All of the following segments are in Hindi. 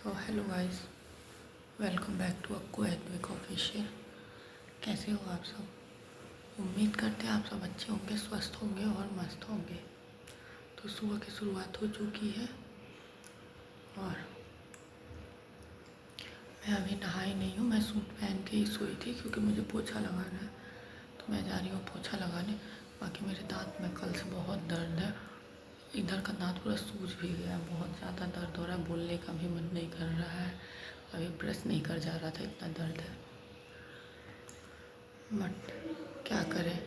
तो hello guys, welcome back to Akku एडविक ऑफिशियल। कैसे हो आप सब? उम्मीद करते हैं आप सब अच्छे होंगे, स्वस्थ होंगे और मस्त होंगे। तो सुबह की शुरुआत हो चुकी है और मैं अभी नहाई नहीं हूँ। मैं सूट पहन के ही सोई थी क्योंकि मुझे पोछा लगाना है, तो मैं जा रही हूँ पोछा लगाने। बाकी मेरे दांत में कल से बहुत दर्द है। इधर का दांत पूरा सूज भी गया, बहुत ज़्यादा दर्द हो रहा है। बोलने का भी मन नहीं कर रहा है। अभी ब्रश नहीं कर जा रहा था, इतना दर्द है। बट क्या करें,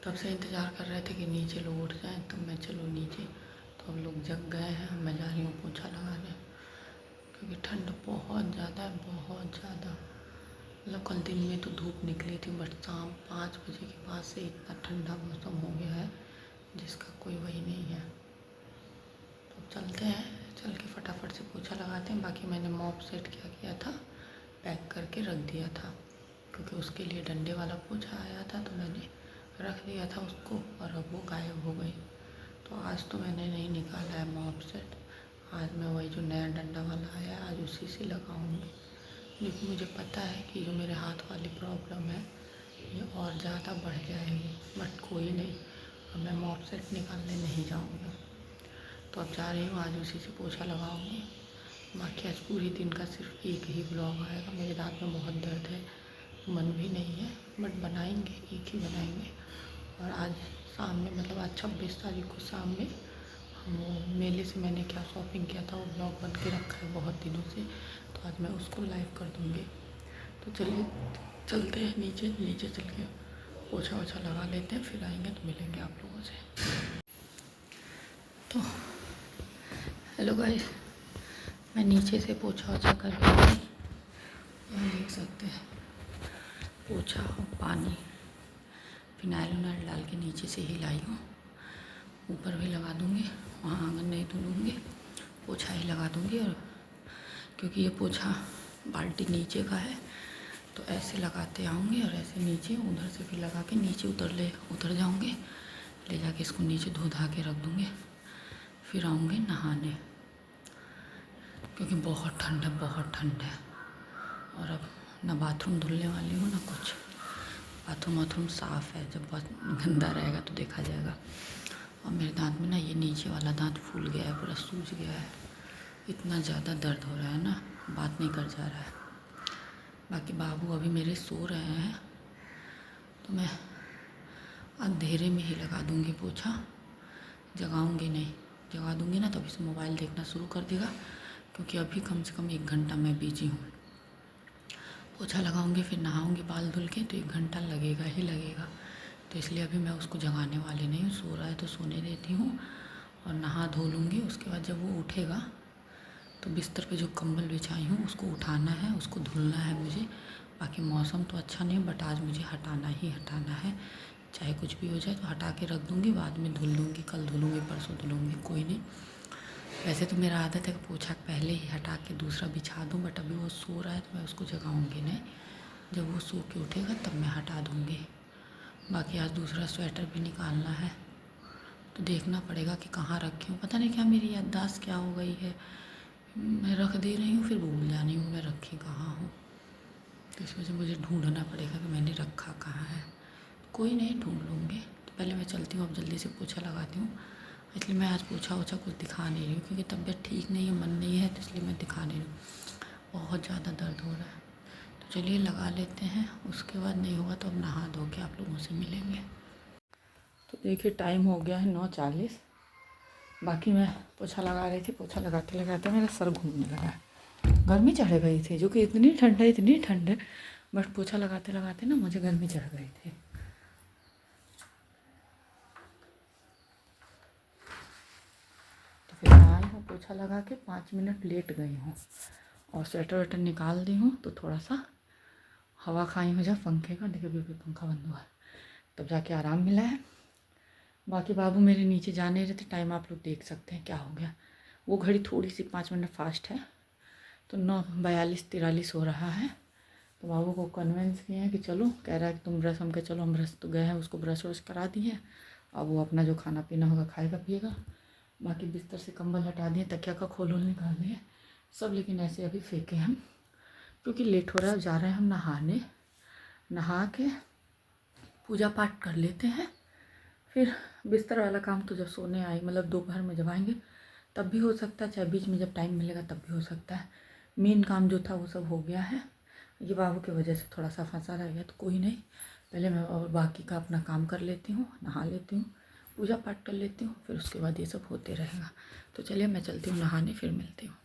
तब से इंतज़ार कर रहे थे कि नीचे लोग उठ जाएं तब मैं चलो नीचे। तो अब लोग जग गए हैं, मैं जा रही हूँ पोछा लगाने क्योंकि ठंड बहुत ज़्यादा है, बहुत ज़्यादा। मतलब कल दिन में तो धूप निकली थी, बट शाम 5 बजे के बाद से इतना ठंडा मौसम हो गया है जिसका कोई वही नहीं है। तो चलते हैं, चल के फटाफट से पोछा लगाते हैं। बाकी मैंने मॉप सेट क्या किया था, पैक करके रख दिया था क्योंकि उसके लिए डंडे वाला पोछा आया था, तो मैंने रख दिया था उसको और अब वो गायब हो गई। तो आज तो मैंने नहीं निकाला है मॉप सेट। आज मैं वही जो नया डंडा वाला आया है आज उसी से लगाऊंगी, लेकिन मुझे पता है कि जो मेरे हाथ वाली प्रॉब्लम है ये और ज़्यादा बढ़ जाएगी। बट कोई नहीं, अब मैं मॉप सेट निकालने नहीं जाऊँगी। तो अब जा रही हूँ, आज उसी से पोछा लगाऊंगी। बाकी आज पूरे दिन का सिर्फ एक ही ब्लॉग आएगा। मेरे दांत में बहुत दर्द है, मन भी नहीं है, बट बनाएंगे, एक ही बनाएंगे। और आज शाम में, मतलब आज 26 तारीख को शाम में हम वो मेले से मैंने क्या शॉपिंग किया था वो ब्लॉग बन के रखा है बहुत दिनों से, तो आज मैं उसको लाइव कर दूँगी। तो चलिए चलते हैं नीचे चल के पोछा वोछा लगा लेते हैं, फिर आएंगे तो मिलेंगे आप लोगों से। तो हेलो गाइस, मैं नीचे से पोछा वोछा कर रही हूँ। यहाँ देख सकते हैं पोछा और पानी फिनाइल उनाइल डाल के नीचे से ही लाई हूँ। ऊपर भी लगा दूँगी, वहाँ आंगन नहीं धुलूँगी, पोछा ही लगा दूँगी। और क्योंकि ये पोछा बाल्टी नीचे का है तो ऐसे लगाते आऊँगी और ऐसे नीचे उधर से भी लगा के नीचे उतर जाऊँगी, ले जाके इसको नीचे धो धा के रख दूँगी। फिर आऊँगी नहाने क्योंकि बहुत ठंड है, बहुत ठंड है। और अब ना बाथरूम धुलने वाली हूँ ना कुछ। बाथरूम साफ़ है, जब बहुत गंदा रहेगा तो देखा जाएगा। और मेरे दांत में ना ये नीचे वाला दांत फूल गया है, पूरा सूज गया है। इतना ज़्यादा दर्द हो रहा है ना, बात नहीं कर जा रहा है। बाकी बाबू अभी मेरे सो रहे हैं तो मैं अंधेरे में ही लगा दूँगी पोछा, जगाऊँगी नहीं। जगा दूँगी ना तभी से मोबाइल देखना शुरू कर देगा, क्योंकि अभी कम से कम 1 घंटा मैं बिजी हूँ। पोछा लगाऊंगी, फिर नहाऊंगी बाल धुल के, तो 1 घंटा लगेगा ही लगेगा। तो इसलिए अभी मैं उसको जगाने वाली नहीं हूँ, सो रहा है तो सोने देती हूँ और नहा धो लूँगी। उसके बाद जब वो उठेगा तो बिस्तर पे जो कंबल बिछाई हूँ उसको उठाना है, उसको धुलना है मुझे। बाकी मौसम तो अच्छा नहीं, बट आज मुझे हटाना ही हटाना है, चाहे कुछ भी हो जाए। तो हटा के रख दूँगी, बाद में धुल लूँगी, कल धुलूँगी, परसों धुलूँगी, कोई नहीं। वैसे तो मेरा आदत है कि पोछा पहले ही हटा के दूसरा बिछा दूँ, बट अभी वो सो रहा है तो मैं उसको जगाऊँगी नहीं। जब वो सो के उठेगा तब मैं हटा दूँगी। बाकी आज दूसरा स्वेटर भी निकालना है, तो देखना पड़ेगा कि कहाँ रखी हूँ। पता नहीं क्या मेरी याददाश्त क्या हो गई है, मैं रख दे रही हूँ फिर भूल जा रही हूँ मैं रखी कहाँ हूँ। तो इस वजह से मुझे ढूंढना पड़ेगा कि मैंने रखा कहाँ है। कोई नहीं, ढूंढ लूँगी। तो पहले मैं चलती हूँ, अब जल्दी से पोछा लगाती हूँ। इसलिए मैं आज पोछा वोछा कुछ दिखा नहीं रही हूँ क्योंकि तबीयत ठीक नहीं है, मन नहीं है, तो इसलिए मैं दिखा नहीं रही हूँ। बहुत ज़्यादा दर्द हो रहा है। तो चलिए लगा लेते हैं, उसके बाद नहीं होगा तो अब नहा धो के आप लोगों से मिलेंगे। तो देखिए टाइम हो गया है 9:40। बाकी मैं पोछा लगा रही थी, पोछा लगाते लगाते मेरा सर घूमने लगा। गर्मी चढ़ गई थी, जो कि इतनी ठंड है, बट पोछा लगाते लगाते ना मुझे गर्मी चढ़ गई थी। तो फिर आई हूँ, पोछा लगा के 5 मिनट लेट गई हूँ और स्वेटर वेटर निकाल दी हूँ। तो थोड़ा सा हवा खाई हूँ जब पंखे का, देखिए अभी पंखा बंद हुआ है, तब जाके आराम मिला है। बाकी बाबू मेरे नीचे जा नहीं रहे थे, टाइम आप लोग देख सकते हैं क्या हो गया। वो घड़ी थोड़ी सी 5 मिनट फास्ट है, तो 9:42-43 हो रहा है। तो बाबू को कन्वेंस किए हैं कि चलो, कह रहा है कि तुम ब्रश, हम कह चलो हम ब्रश तो गए हैं, उसको ब्रश व्रश करा दिए। अब वो अपना जो खाना पीना होगा खाएगा पिएगा। बाकी बिस्तर से कंबल हटा दिए, तकिया का खोल वोल निकाल दिए, सब, लेकिन ऐसे अभी फेंके हम क्योंकि लेट हो रहा है। जा रहे हैं हम नहाने, नहा के पूजा पाठ कर लेते हैं। फिर बिस्तर वाला काम तो जब सोने आए, मतलब दोपहर में जब आएंगे तब भी हो सकता है, चाहे बीच में जब टाइम मिलेगा तब भी हो सकता है। मेन काम जो था वो सब हो गया है। ये बाबू की वजह से थोड़ा सा फंसा रह गया, तो कोई नहीं, पहले मैं और बाकी का अपना काम कर लेती हूँ, नहा लेती हूँ, पूजा पाठ कर लेती हूँ, फिर उसके बाद ये सब होते रहेगा। तो चलिए मैं चलती हूँ नहाने, फिर मिलती हूँ।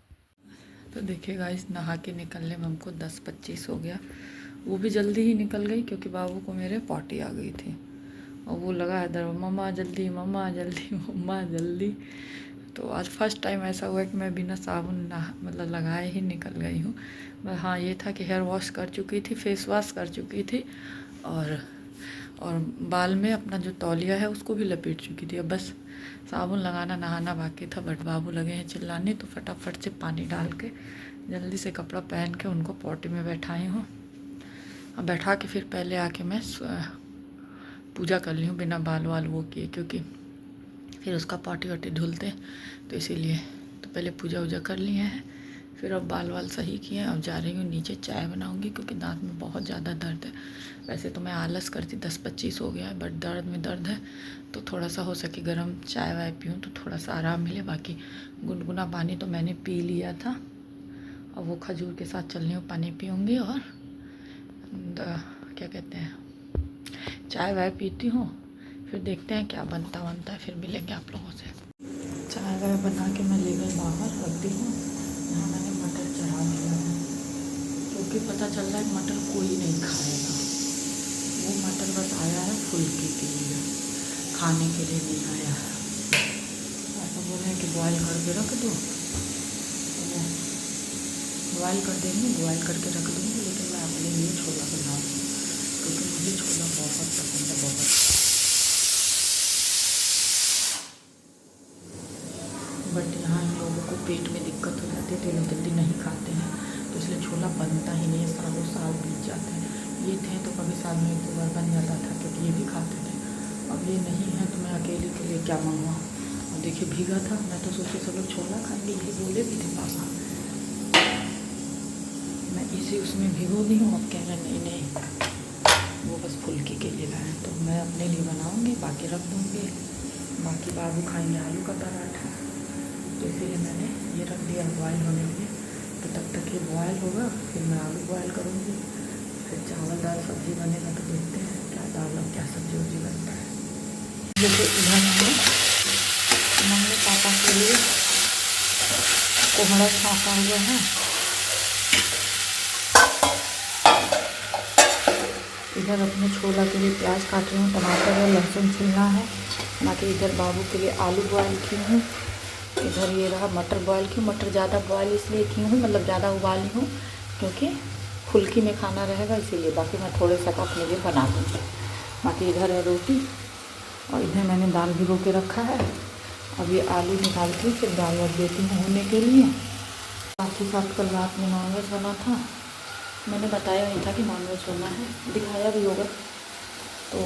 तो देखिएगा, इस नहा के निकलने में हमको 10-25 हो गया। वो भी जल्दी ही निकल गई क्योंकि बाबू को मेरे पॉटी आ गई थी और वो लगा है दर, मम्मा जल्दी, मम्मा जल्दी, मम्मा जल्दी। तो आज फर्स्ट टाइम ऐसा हुआ कि मैं बिना साबुन मतलब लगाए ही निकल गई हूँ। हाँ, ये था कि हेयर वॉश कर चुकी थी, फेस वॉश कर चुकी थी, और बाल में अपना जो तौलिया है उसको भी लपेट चुकी थी। अब बस साबुन लगाना, नहाना बाकी था। बट बाबू लगे हैं चिल्लाने, तो फटाफट से पानी डाल के जल्दी से कपड़ा पहन के उनको पॉटी में बैठाई हूँ। अब बैठा के फिर पहले आके मैं पूजा कर ली हूँ बिना बाल वाल वो किए, क्योंकि फिर उसका पॉटी वॉटी धुलते, तो इसीलिए तो पहले पूजा वूजा कर लिए हैं। फिर अब बाल वाल सही किए। अब जा रही हूँ नीचे, चाय बनाऊँगी क्योंकि दांत में बहुत ज़्यादा दर्द है। वैसे तो मैं आलस करती, 10-25 हो गया है, बट दर्द में दर्द है, तो थोड़ा सा हो सके गर्म चाय वाय पीऊँ तो थोड़ा सा आराम मिले। बाकी गुनगुना पानी तो मैंने पी लिया था, अब वो खजूर के साथ चलने में पानी पीऊँगी, और क्या कहते हैं, चाय वाय पीती हूँ। फिर देखते हैं क्या बनता है, फिर मिलेंगे आप लोगों से। चाय वाय बना के मैं ले गई बाहर, रखती हूँ। यहाँ मैंने मटर चढ़ा दिया है क्योंकि पता चल रहा है मटर कोई नहीं खाएगा। वो मटर बस आया है फुल्के के लिए, खाने के लिए नहीं आया है। ऐसा बोल रहे हैं कि बॉयल करके रख दो, तो बॉयल कर देंगे, बॉयल करके रख दूँगी। लेकिन मैं अपने लिए छोला बनाऊँगी क्योंकि मुझे छोला बहुत पसंद है, बहुत। बट यहाँ इन लोगों को पेट में दिक्कत हो जाती है तो ये लोग जल्दी नहीं खाते हैं, तो इसलिए छोला बनता ही नहीं है। सालों साल बीत जाते हैं। ये थे तो कभी साल में 1-2 बार बन जाता था क्योंकि ये भी खाते थे। अब ये नहीं है तो मैं अकेले के लिए क्या मंगवाऊँ। और देखिए भीगा था, मैं तो सोची सब लोग छोला खाएंगे, ये बोले भी थे पापा, मैं इसी उसमें भिगो दी हूँ। अब कह रहे नहीं नहीं, वो बस फुल्की के लिए लाए, तो मैं अपने लिए बनाऊँगी, बाकी रख दूँगी। बाकी बाबू खाएंगे आलू का पराठा, तो इसीलिए मैंने ये रख दिया बॉयल होने के लिए। तो तब तक ये बॉयल होगा, फिर मैं आलू बॉयल करूँगी, फिर चावल दाल सब्ज़ी बनेगा, तो देखते हैं क्या दाल और क्या सब्ज़ी वब्जी बनता है। जैसे इधर मैंने मम्मी पापा के लिए कोहड़ा छाँका हुआ है, इधर अपने छोला के लिए प्याज काट रही हूँ, टमाटर और लहसुन छीलना है। बाकी इधर बाबू के लिए आलू बॉयल की हूँ। इधर ये रहा मटर बॉयल की। मटर ज़्यादा बॉयल इसलिए की हूँ, मतलब ज़्यादा उबाली हूँ क्योंकि फुल्की में खाना रहेगा इसीलिए। बाकी मैं थोड़े सा अपने लिए बना दूँगी। बाकी इधर है रोटी, और इधर मैंने दाल भिगो के रखा है। अब ये आलू निकाल के फिर दाल रख देती हूँ होने के लिए। साथ ही साथ कल रात में नॉनवेज बना था, मैंने बताया नहीं था कि नॉनवेज बना है, दिखाया भी होगा। तो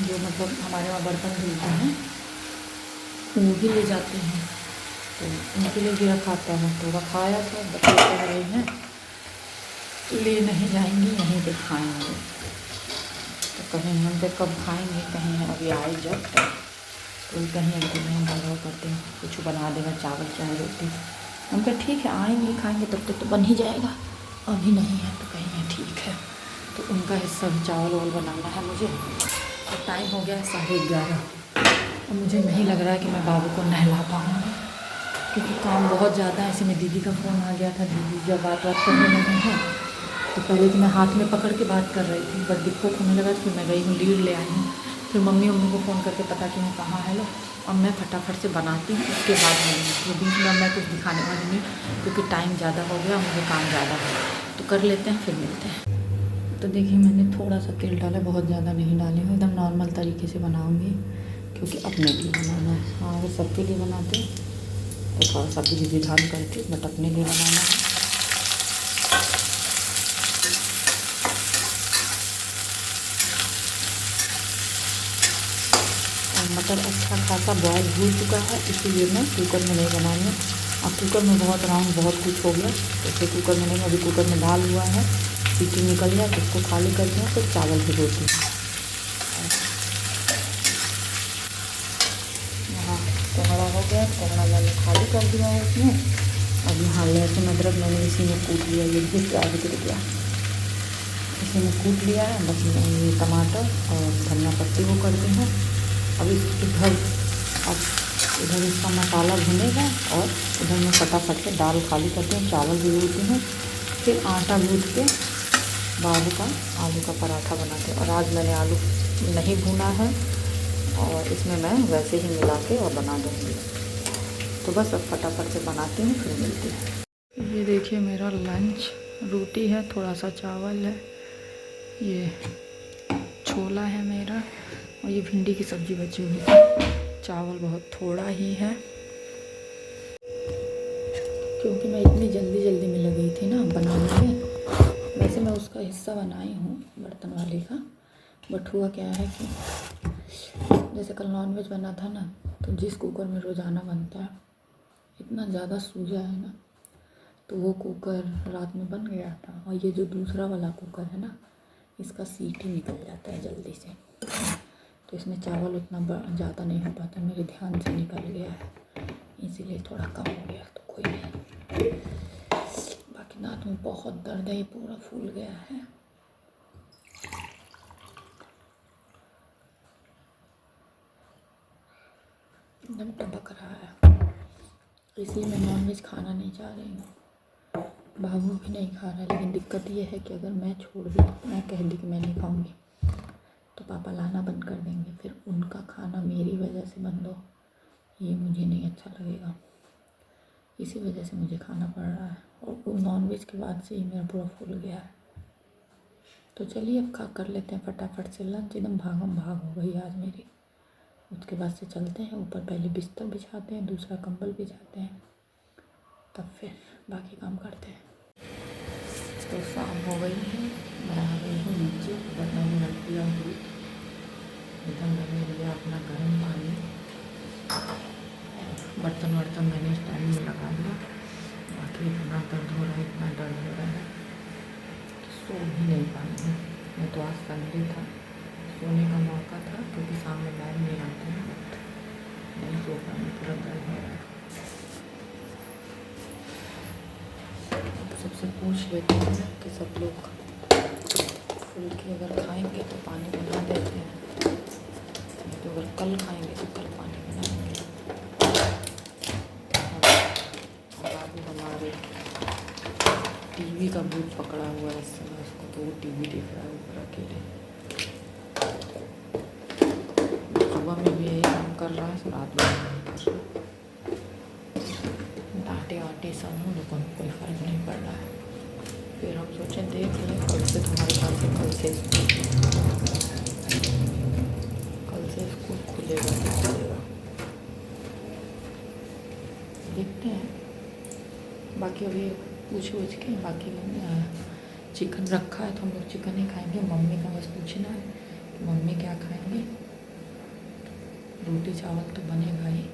जो मतलब हमारे वहाँ बर्तन धुलते हैं वो भी ले जाते हैं, तो उनके लिए भी रखाता है, तो रखाया था। बच्चे कह रहे हैं ले नहीं जाएंगी, यहीं पे खाएँगे, तो कहीं हम पे कब खाएँगे, कहीं अभी आए जब तो कहीं एक दिन नहीं बारह करते हैं, कुछ बना देगा चावल चाहे रोटी। हम कहा ठीक है, आएंगे खाएंगे, तब तक तो बन ही जाएगा, अभी नहीं है तो कहीं ठीक है। तो उनका हिस्सा भी चावल वावल बनाना है मुझे। और टाइम हो गया है 11:30, और मुझे नहीं लग रहा है कि मैं बाबू को नहला पाऊँगी क्योंकि काम बहुत ज़्यादा है। ऐसे में दीदी का फ़ोन आ गया था, दीदी जब बात करने लगे हैं, तो पहले तो मैं हाथ में पकड़ के बात कर रही थी, बट दिक्कत होने लगा, तो फिर मैं गई हूँ लीड ले आई हूँ। फिर मम्मी को फ़ोन करके पता कि मैं कहाँ है लो। अब मैं फटाफट से बनाती हूँ, उसके बाद मिलूँगी। तो बीच में मैं कुछ दिखाने वाली नहीं क्योंकि टाइम ज़्यादा हो गया, मुझे काम ज़्यादा है, तो कर लेते हैं फिर मिलते हैं। तो देखिए मैंने थोड़ा सा तेल डाला, बहुत ज़्यादा नहीं डाली हूँ, एकदम नॉर्मल तरीके से बनाऊँगी क्योंकि अपने लिए बनाना है। हाँ, अगर सबके लिए बनाते तो थोड़ा सा विधि विधान करके, बट अपने लिए बनाना है। मटर अच्छा खासा बॉयल हो चुका है, इसीलिए मैं कुकर में नहीं बना रही हूँ, अब कुकर में बहुत राउंड बहुत कुछ हो गया, तो फिर कुकर में नहीं, अभी कुकर में दाल हुआ है, सीटी निकल जाए तो उसको खाली करते हैं, फिर चावल भिगोती हूँ। यहाँ कोहड़ा हो गया, कोहड़ा मैंने खाली कर दिया है इसमें। अब यहाँ लहसुन अदरक मैंने इसी में कूट लिया, ये भी प्याज गिर गया, इसी में कूट लिया है। बस मैं ये टमाटर और धनिया पत्ती वो करती हूँ। अब इधर इसका मसाला भुनेगा और इधर मैं फटाफट से दाल खाली करती हूँ, चावल भिगोती हूँ, फिर आटा गूँथ के बाबू का आलू का पराठा बनाते हैं। और आज मैंने आलू नहीं भुना है और इसमें मैं वैसे ही मिला के और बना दूँगी। तो बस अब फटाफट से बनाती हूँ, फिर मिलती है। ये देखिए मेरा लंच, रोटी है, थोड़ा सा चावल है, ये छोला है मेरा, और ये भिंडी की सब्ज़ी बची हुई है। चावल बहुत थोड़ा ही है क्योंकि मैं इतनी जल्दी में लगी थी ना बनाने में। वैसे मैं उसका हिस्सा बनाई हूँ बर्तन वाले का, बट हुआ क्या है कि जैसे कल नॉनवेज बना था ना, तो जिस कुकर में रोज़ाना बनता है इतना ज़्यादा सूजा है ना, तो वो कुकर रात में बन गया था। और ये जो दूसरा वाला कुकर है ना, इसका सीटी निकल जाता है जल्दी से, तो इसमें चावल उतना ज़्यादा नहीं हो पाता, मेरे ध्यान से निकल गया है, इसीलिए थोड़ा कम हो गया। तो कोई नहीं, बाकी दांत में बहुत दर्द है, ये पूरा फूल गया है। एकदम टपक रहा है, इसलिए मैं नॉनवेज खाना नहीं चाह रही हूँ। बाबू भी नहीं खा रहा है, लेकिन दिक्कत ये है कि अगर मैं छोड़ दी, मैं कह दी कि मैं नहीं खाऊंगी, तो पापा लाना बंद कर देंगे, फिर उनका खाना मेरी वजह से बंद हो, ये मुझे नहीं अच्छा लगेगा। इसी वजह से मुझे खाना पड़ रहा है, और वो नॉनवेज के बाद से ही मेरा पूरा फूल गया है। तो चलिए अब खा कर लेते हैं फटाफट से लंच, एकदम भागम भाग हो गई आज मेरी। उसके बाद से चलते हैं ऊपर, पहले बिस्तर बिछाते हैं, दूसरा कंबल बिछाते हैं, तब फिर बाकी काम करते हैं। तो शाम हो गई है, मैं आ गई हूँ नीचे, बर्तन में रख दिया दूध, इधर मैंने लिया अपना गर्म पानी, बर्तन मैंने स्टैंड में लगा दिया। बाकी इतना दर्द हो रहा है, इतना दर्द हो रहा है, सो भी नहीं पाई हूँ। मैं तो आज संडे था, सोने का मौका था, क्योंकि सामने मैम नहीं आते हैं, बट नहीं सो पाई, पूरा दर्द हो रहा है। सबसे पूछ लेते हैं कि सब लोग फुल्की अगर खाएंगे तो पानी बना देते हैं, नहीं तो अगर कल खाएंगे तो कल पानी बनाएंगे। बाबू हमारे टीवी का भूत पकड़ा हुआ है इस समय उसको, तो वो टीवी देख रहा है ऊपर अकेले। सुबह में भी यही काम कर रहा है, रात में नहीं कर रहा। डांटे सब हम लोगों को कोई फ़र्क नहीं पड़ रहा है। फिर हम सोचें देख लें, कल से तुम्हारे पास है, कल से स्कूल खुलेगा तो खुलेगा, देखते हैं। बाकी अभी पूछ के बाकी चिकन रखा है, तो हम लोग चिकन ही खाएंगे। मम्मी का बस पूछना है कि मम्मी क्या खाएंगे, रोटी चावल तो बनेगा ही,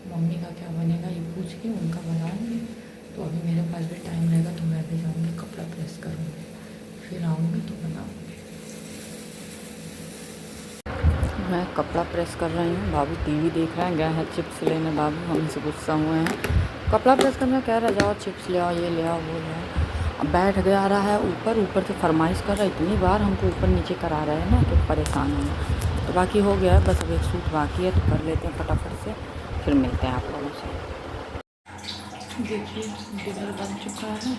मम्मी का क्या बनेगा ये पूछ के उनका बनाऊँगी। तो अभी मेरे पास भी टाइम रहेगा, तो मैं भी जाऊँगी, कपड़ा प्रेस करूँगी, फिर आऊँगी तो बनाऊँगी। मैं कपड़ा प्रेस कर रही हूँ, बाबू टीवी देख रहे हैं, गए हैं चिप्स लेने। बाबू हमसे गुस्सा हुए हैं, कपड़ा प्रेस करने कह रहा जाओ चिप्स ले आओ, ये ले आओ, वो ले आओ। अब बैठ गया रहा है ऊपर से फरमाइश कर रहा है, इतनी बार हमको ऊपर नीचे करा रहे हैं ना कि परेशान हैं। तो बाकी हो गया है, बस अब एक सूट बाकी है, तो कर लेते हैं फटाफट से, फिर मिलते हैं आप लोगों से। देखिए डिनर बन चुका है,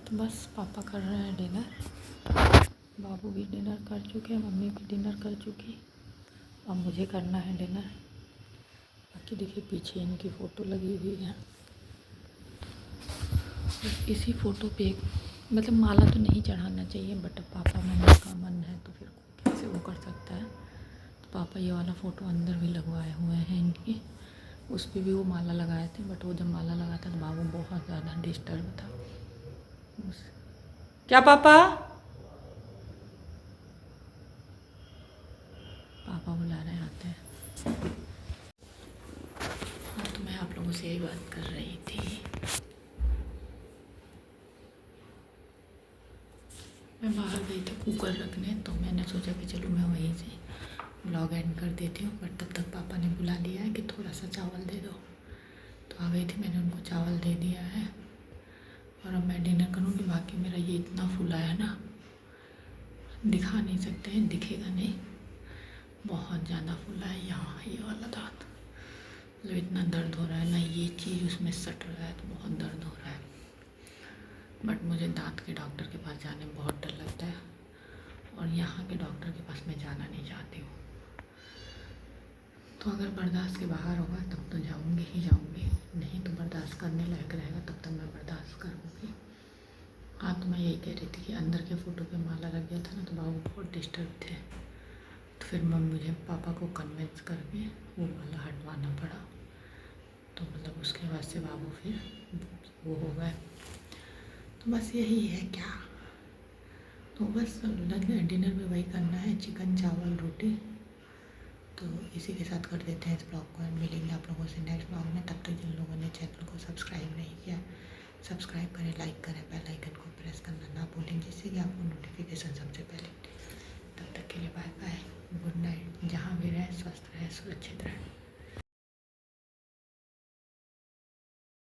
तो बस पापा कर रहे हैं डिनर, बाबू भी डिनर कर चुके हैं, मम्मी भी डिनर कर चुकी, अब मुझे करना है डिनर। बाकी देखिए पीछे इनकी फ़ोटो लगी हुई है, इसी फ़ोटो पे एक मतलब माला तो नहीं चढ़ाना चाहिए, बट पापा मम्मी का मन है तो फिर कैसे वो कर सकता है। तो पापा ये वाला फ़ोटो अंदर भी लगवाए हुए हैं इनकी, उस पर भी वो माला लगाए थे, बट वो जब माला लगा था तो बाबू बहुत ज़्यादा डिस्टर्ब था। क्या पापा बुला रहे हैं, आते हैं। हाँ, तो मैं आप लोगों से यही बात कर रही थी। मैं बाहर गई थी कुकर रखने, तो मैंने सोचा कि चलो मैं वहीं से ब्लॉग एंड कर देती हूँ, बट तब तक पापा ने बुला लिया है कि थोड़ा सा चावल दे दो। तो आ गई थी, मैंने उनको चावल दे दिया है और अब मैं डिनर करूँगी। बाकी मेरा ये इतना फूला है ना, दिखा नहीं सकते हैं, दिखेगा नहीं, बहुत ज़्यादा फूला है यहाँ ये वाला दांत। मतलब इतना दर्द हो रहा है ना, ये चीज़ उसमें सट रहा है तो बहुत दर्द हो रहा है। बट मुझे दांत के डॉक्टर के पास जाने में बहुत डर लगता है और यहाँ के डॉक्टर के पास मैं जाना नहीं चाहती हूँ। तो अगर बर्दाश्त के बाहर होगा तब तो जाऊँगी ही जाऊँगी, नहीं तो बर्दाश्त करने लायक रहेगा तब तक मैं बर्दाश्त करूँगी। हाँ, तो मैं यही कह रही थी कि अंदर के फ़ोटो पे माला लग गया था ना, तो बाबू बहुत डिस्टर्ब थे, तो फिर मुझे पापा को कन्विंस करके वो माला हटवाना पड़ा। तो मतलब उसके बाद से बाबू फिर वो हो गए। तो बस यही है क्या, तो बस डिनर में वही करना है, चिकन चावल रोटी। तो इसी के साथ कर देते हैं इस ब्लॉग को, मिलेंगे आप लोगों से नेक्स्ट ब्लॉग में। तब तक जिन लोगों ने चैनल को सब्सक्राइब नहीं किया, सब्सक्राइब करें, लाइक करें, बेल आइकन को प्रेस करना ना भूलें, जिससे कि आपको नोटिफिकेशन सबसे पहले मिले। तब तक के लिए बाय बाय, गुड नाइट। जहाँ भी रहें स्वस्थ रहें, सुरक्षित रहें।